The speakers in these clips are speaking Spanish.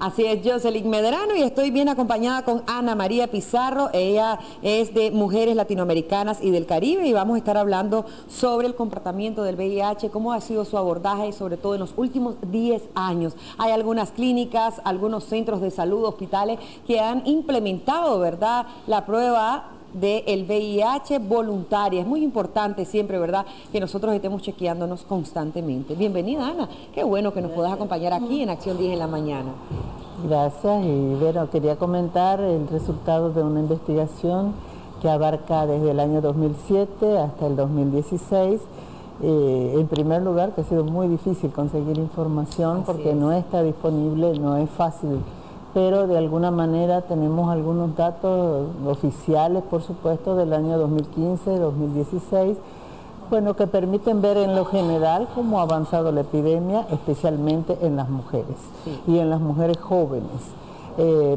Así es, Jocelyn Medrano, y estoy bien acompañada con Ana María Pizarro. Ella es de Mujeres Latinoamericanas y del Caribe, y vamos a estar hablando sobre el comportamiento del VIH, cómo ha sido su abordaje y sobre todo en los últimos 10 años. Hay algunas clínicas, algunos centros de salud, hospitales que han implementado, ¿verdad?, la prueba del VIH voluntaria. Es muy importante siempre, ¿verdad?, que nosotros estemos chequeándonos constantemente. Bienvenida, Ana. Qué bueno que nos puedas acompañar aquí en Acción 10 en la mañana. Gracias. Y bueno, quería comentar el resultado de una investigación que abarca desde el año 2007 hasta el 2016. En primer lugar, que ha sido muy difícil conseguir información porque no está disponible, no es fácil, pero de alguna manera tenemos algunos datos oficiales, por supuesto, del año 2015, 2016, bueno, que permiten ver en lo general cómo ha avanzado la epidemia, especialmente en las mujeres y en las mujeres jóvenes.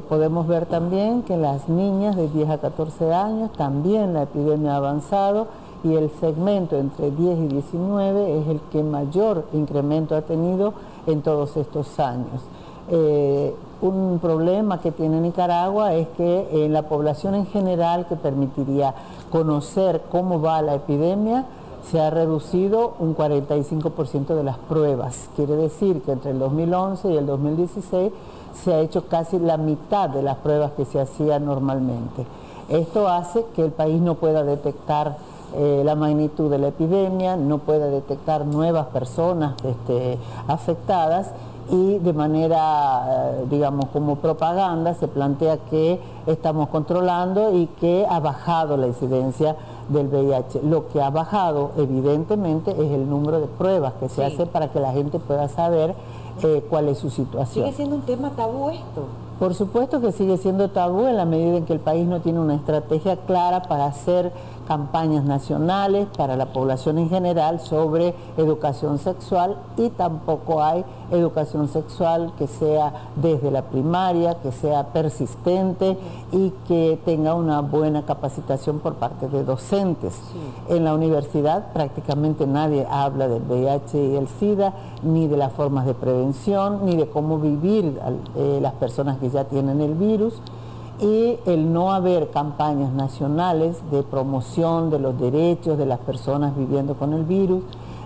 Podemos ver también que en las niñas de 10 a 14 años también la epidemia ha avanzado, y el segmento entre 10 y 19 es el que mayor incremento ha tenido en todos estos años. Un problema que tiene Nicaragua es que en la población en general, que permitiría conocer cómo va la epidemia, se ha reducido un 45% de las pruebas. Quiere decir que entre el 2011 y el 2016 se ha hecho casi la mitad de las pruebas que se hacían normalmente. Esto hace que el país no pueda detectar la magnitud de la epidemia, no pueda detectar nuevas personas afectadas, y de manera, digamos, como propaganda se plantea que estamos controlando y que ha bajado la incidencia del VIH. Lo que ha bajado, evidentemente, es el número de pruebas que se hace para que la gente pueda saber cuál es su situación. ¿Sigue siendo un tema tabú esto? Por supuesto que sigue siendo tabú en la medida en que el país no tiene una estrategia clara para hacer campañas nacionales para la población en general sobre educación sexual, y tampoco hay educación sexual que sea desde la primaria, que sea persistente y que tenga una buena capacitación por parte de docentes. En la universidad prácticamente nadie habla del VIH y el SIDA, ni de las formas de prevención, ni de cómo vivir las personas que ya tienen el virus. Y el no haber campañas nacionales de promoción de los derechos de las personas viviendo con el virus,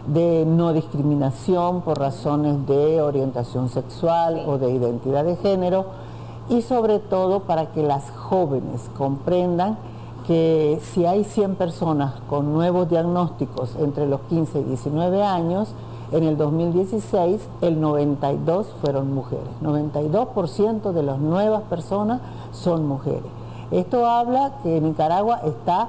de no discriminación por razones de orientación sexual o de identidad de género, y sobre todo para que las jóvenes comprendan que si hay 100 personas con nuevos diagnósticos entre los 15 y 19 años, en el 2016 el 92 fueron mujeres. 92% de las nuevas personas son mujeres. Esto habla que Nicaragua está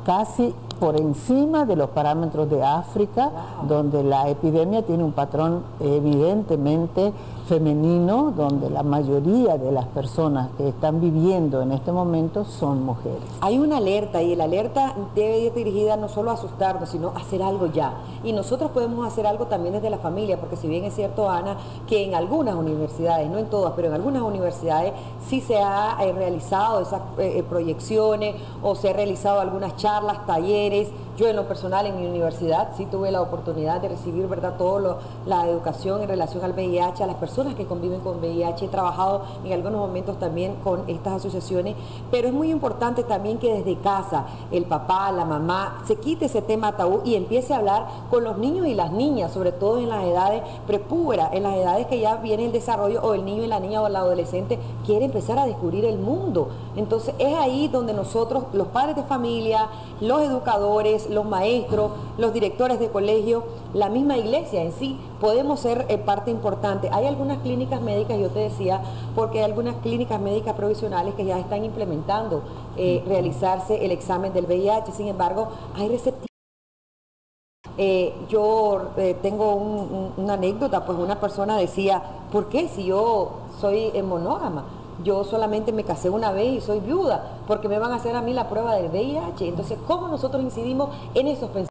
casi por encima de los parámetros de África, donde la epidemia tiene un patrón evidentemente femenino, donde la mayoría de las personas que están viviendo en este momento son mujeres. Hay una alerta, y la alerta debe ir dirigida no solo a asustarnos, sino a hacer algo ya. Y nosotros podemos hacer algo también desde la familia, porque si bien es cierto, Ana, que en algunas universidades, no en todas, pero en algunas universidades sí se ha realizado esas proyecciones, o se ha realizado algunas charlas, talleres. Yo en lo personal en mi universidad sí tuve la oportunidad de recibir, ¿verdad?, la educación en relación al VIH, a las personas que conviven con VIH. He trabajado en algunos momentos también con estas asociaciones, pero es muy importante también que desde casa el papá, la mamá, se quite ese tema tabú y empiece a hablar con los niños y las niñas, sobre todo en las edades prepúberas, en las edades que ya viene el desarrollo, o el niño y la niña o el adolescente quiere empezar a descubrir el mundo. Entonces es ahí donde nosotros, los padres de familia, los educadores, los maestros, los directores de colegio, la misma iglesia en sí, podemos ser parte importante. Hay algunas clínicas médicas, yo te decía, porque hay algunas clínicas médicas provisionales que ya están implementando realizarse el examen del VIH. Sin embargo, hay receptivos. Yo tengo una anécdota, pues una persona decía, ¿por qué si yo soy monógama? Yo solamente me casé una vez y soy viuda, porque me van a hacer a mí la prueba del VIH. Entonces, ¿cómo nosotros incidimos en esos pensamientos?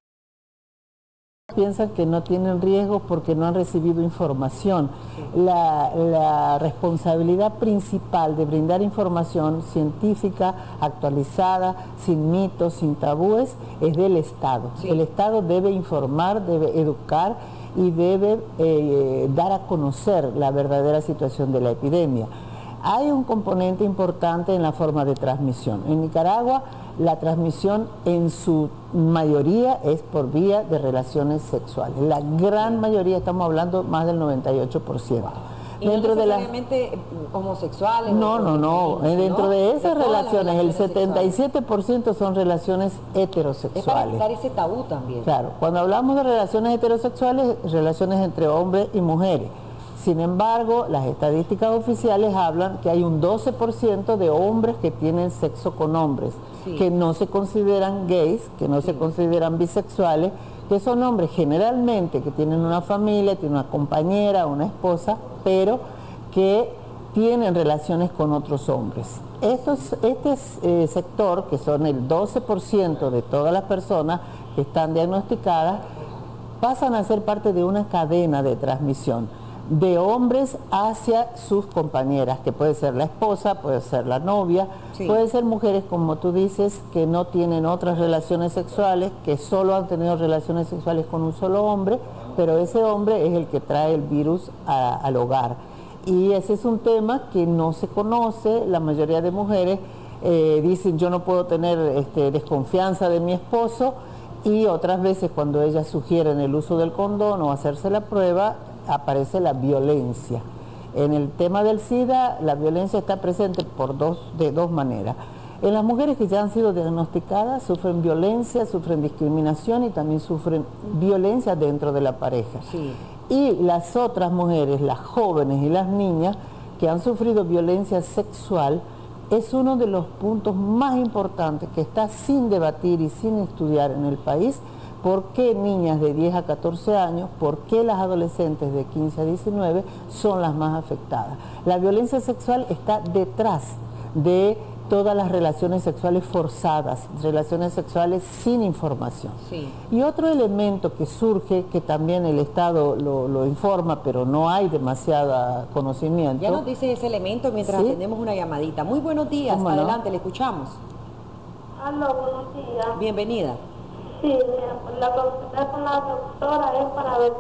Piensan que no tienen riesgos porque no han recibido información. La responsabilidad principal de brindar información científica, actualizada, sin mitos, sin tabúes, es del Estado. El Estado debe informar, debe educar, y debe dar a conocer la verdadera situación de la epidemia. Hay un componente importante en la forma de transmisión. En Nicaragua, la transmisión en su mayoría es por vía de relaciones sexuales. La gran mayoría, estamos hablando más del 98%. ¿Y dentro no necesariamente homosexuales? No. Dentro de esas relaciones, el 77% son relaciones heterosexuales. Es para quitar ese tabú también. Claro, cuando hablamos de relaciones heterosexuales, relaciones entre hombres y mujeres. Sin embargo, las estadísticas oficiales hablan que hay un 12% de hombres que tienen sexo con hombres, que no se consideran gays, que no se consideran bisexuales, que son hombres generalmente que tienen una familia, tienen una compañera, una esposa, pero que tienen relaciones con otros hombres. Este sector, que son el 12% de todas las personas que están diagnosticadas, pasan a ser parte de una cadena de transmisión de hombres hacia sus compañeras, que puede ser la esposa, puede ser la novia, puede ser mujeres, como tú dices, que no tienen otras relaciones sexuales, que solo han tenido relaciones sexuales con un solo hombre, pero ese hombre es el que trae el virus al hogar. Y ese es un tema que no se conoce. La mayoría de mujeres dicen: yo no puedo tener desconfianza de mi esposo, y otras veces cuando ellas sugieren el uso del condón o hacerse la prueba, aparece la violencia. En el tema del SIDA, la violencia está presente de dos maneras. En las mujeres que ya han sido diagnosticadas, sufren violencia, sufren discriminación y también sufren violencia dentro de la pareja. Y las otras mujeres, las jóvenes y las niñas que han sufrido violencia sexual, es uno de los puntos más importantes que está sin debatir y sin estudiar en el país. ¿Por qué niñas de 10 a 14 años, por qué las adolescentes de 15 a 19 son las más afectadas? La violencia sexual está detrás de todas las relaciones sexuales forzadas, relaciones sexuales sin información. Y otro elemento que surge, que también el Estado lo informa, pero no hay demasiado conocimiento. Ya nos dice ese elemento mientras atendemos una llamadita. Muy buenos días, adelante, le escuchamos. Aló, buenos días. Bienvenida. Sí, la consulta con la doctora es para ver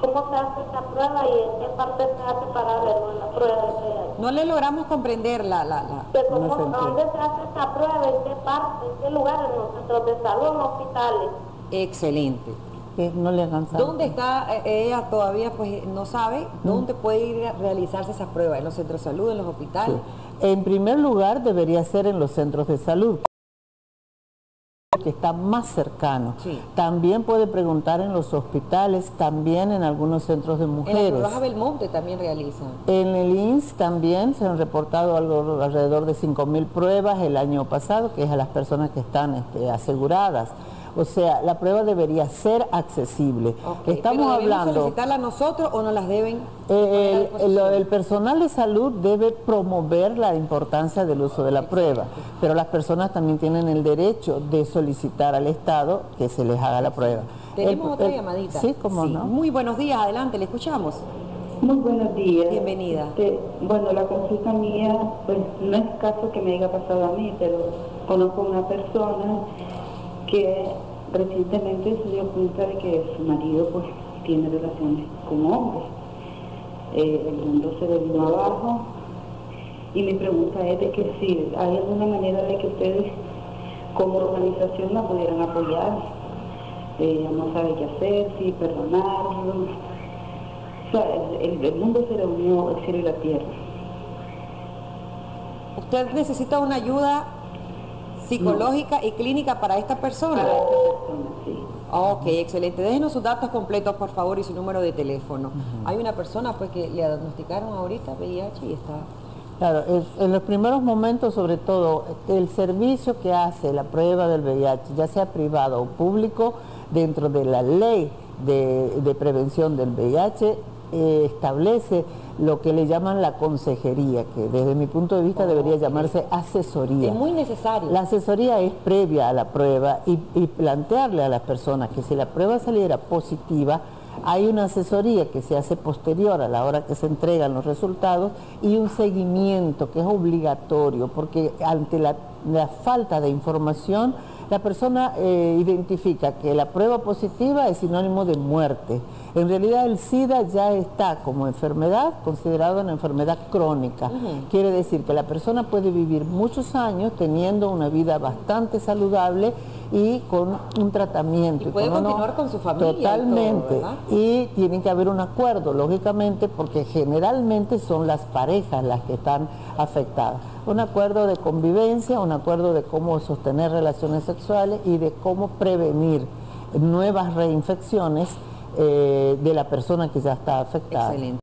cómo se hace esta prueba y en qué parte se hace para verlo en la prueba de VIH. No le logramos comprender ¿Dónde se hace esta prueba? ¿En qué parte? ¿En qué lugar? ¿En los centros de salud, en los hospitales? Excelente. No le alcanzamos. ¿Dónde está? Ella todavía pues no sabe dónde puede ir a realizarse esa prueba, en los centros de salud, en los hospitales. En primer lugar debería ser en los centros de salud, que está más cercano. También puede preguntar en los hospitales, también en algunos centros de mujeres. En la Cruz Roja Belmonte también realizan. En el INSS también se han reportado alrededor de 5.000 pruebas el año pasado, que es a las personas que están aseguradas. O sea, la prueba debería ser accesible. Estamos hablando. ¿Solicitarla nosotros o no las deben? El personal de salud debe promover la importancia del uso de la prueba, pero las personas también tienen el derecho de solicitar al Estado que se les haga la prueba. Tenemos otra llamadita. Sí, cómo no. Muy buenos días, adelante, le escuchamos. Muy buenos días. Bienvenida. Bueno, la consulta mía, pues no es caso que me haya pasado a mí, pero conozco una persona que recientemente se dio cuenta de que su marido pues tiene relaciones con hombres. El mundo se le vino abajo y mi pregunta es de que si hay alguna manera de que ustedes como organización la pudieran apoyar. Ella no sabe qué hacer, si perdonarlo. O sea, el mundo se le unió el cielo y la tierra. ¿Usted necesita una ayuda psicológica y clínica para esta persona? Para esta persona, sí. Ok, excelente. Déjenos sus datos completos, por favor, y su número de teléfono. Hay una persona pues que le diagnosticaron ahorita VIH y está... Claro, en los primeros momentos, sobre todo, el servicio que hace la prueba del VIH, ya sea privado o público, dentro de la ley de prevención del VIH, establece lo que le llaman la consejería, que desde mi punto de vista debería llamarse asesoría. Es muy necesario. La asesoría es previa a la prueba y plantearle a las personas que si la prueba saliera positiva, hay una asesoría que se hace posterior a la hora que se entregan los resultados y un seguimiento que es obligatorio, porque ante la falta de información, la persona identifica que la prueba positiva es sinónimo de muerte. En realidad el SIDA ya está como enfermedad considerado una enfermedad crónica. Quiere decir que la persona puede vivir muchos años teniendo una vida bastante saludable y con un tratamiento. Y puede continuar con su familia. Totalmente. Y todo, y tiene que haber un acuerdo, lógicamente, porque generalmente son las parejas las que están afectadas. Un acuerdo de convivencia, un acuerdo de cómo sostener relaciones sexuales y de cómo prevenir nuevas reinfecciones de la persona que ya está afectada. Excelente.